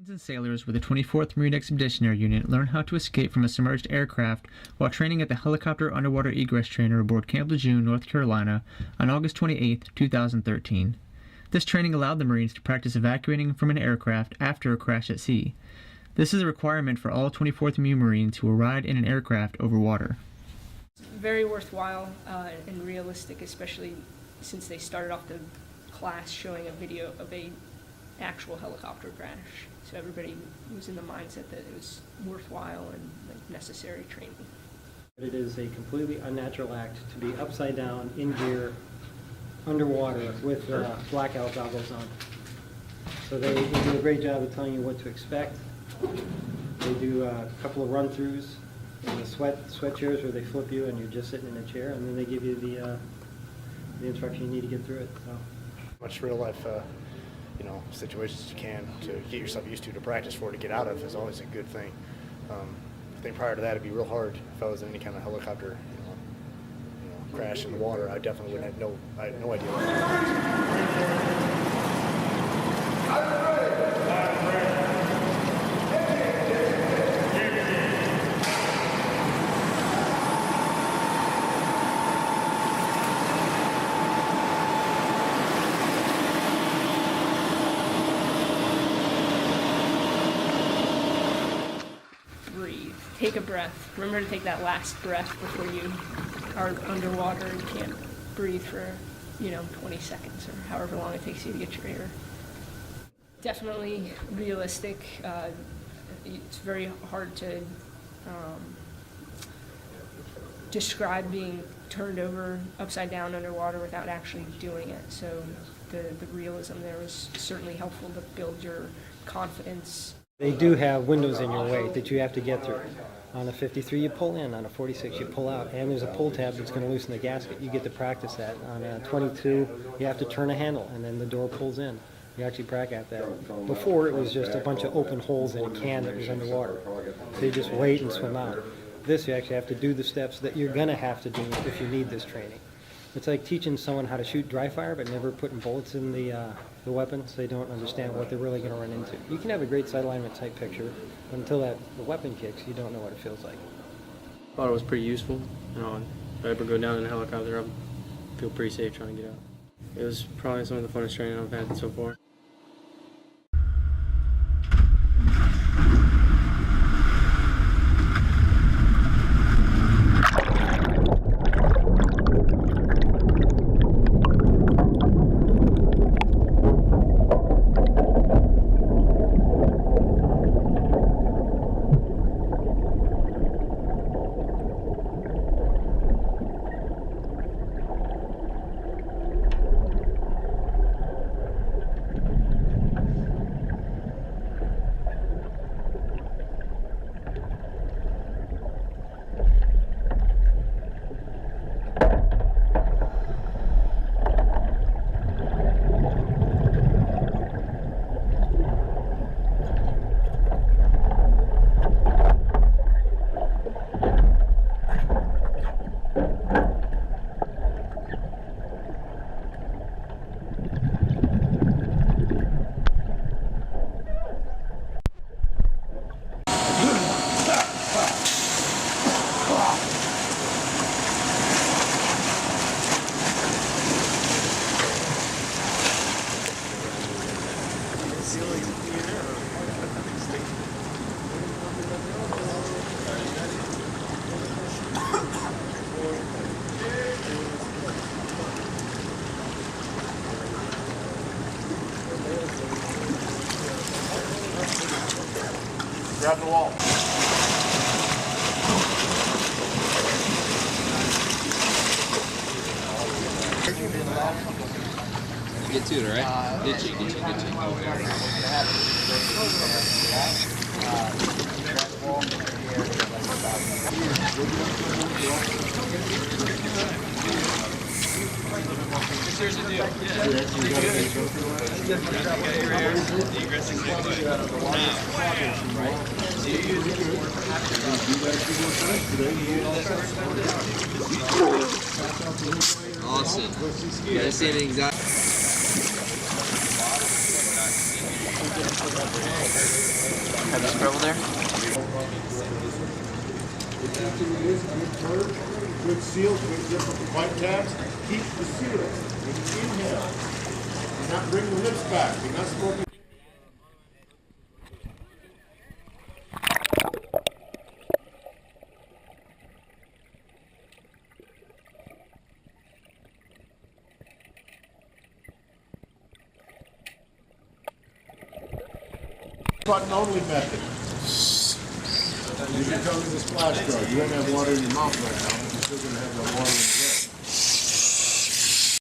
And sailors with the 24th Marine Expeditionary Unit learn how to escape from a submerged aircraft while training at the Helicopter Underwater Egress Trainer aboard Camp Lejeune, North Carolina on August 28, 2013. This training allowed the Marines to practice evacuating from an aircraft after a crash at sea. This is a requirement for all 24th MU Marines who will ride in an aircraft over water. Very worthwhile and realistic, especially since they started off the class showing a video of a actual helicopter crash. So everybody was in the mindset that it was worthwhile and necessary training. It is a completely unnatural act to be upside down, in gear, underwater, with blackout goggles on. So they do a great job of telling you what to expect. They do a couple of run-throughs in the sweat chairs where they flip you and you're just sitting in a chair, and then they give you the instruction you need to get through it. So much real life situations you can to get yourself used to practice for, to get out of, is always a good thing. I think prior to that it'd be real hard if I was in any kind of helicopter crash in the water. I definitely wouldn't have I had no idea what Breathe. Take a breath. Remember to take that last breath before you are underwater and can't breathe for, 20 seconds or however long it takes you to get your air. Definitely realistic. It's very hard to describe being turned over upside down underwater without actually doing it. So the realism there was certainly helpful to build your confidence. they do have windows in your way that you have to get through. On a 53 you pull in, on a 46 you pull out, and there's a pull tab that's going to loosen the gasket. You get to practice that. On a 22 you have to turn a handle and then the door pulls in. You actually practice that. Before it was just a bunch of open holes in a can that was underwater. So you just wait and swim out. This you actually have to do the steps that you're going to have to do if you need this training. It's like teaching someone how to shoot dry fire but never putting bullets in the weapon, so they don't understand what they're really going to run into. You can have a great side alignment type picture, but until the weapon kicks, you don't know what it feels like. Thought it was pretty useful. If I ever go down in a helicopter, I'll feel pretty safe trying to get out. It was probably some of the funnest training I've had so far. grab the wall. Get to it, all right? Get you. Here's the deal. Yeah. Awesome. You gotta see anything exactly. trouble there? Good seal, good grip of the white tabs. Keep the seal. When you inhale, do not bring the lips back. You're not smoking. Button only method. You can come in the splash guard. You won't have water in your mouth right now, but you're still going to have the water in your breath.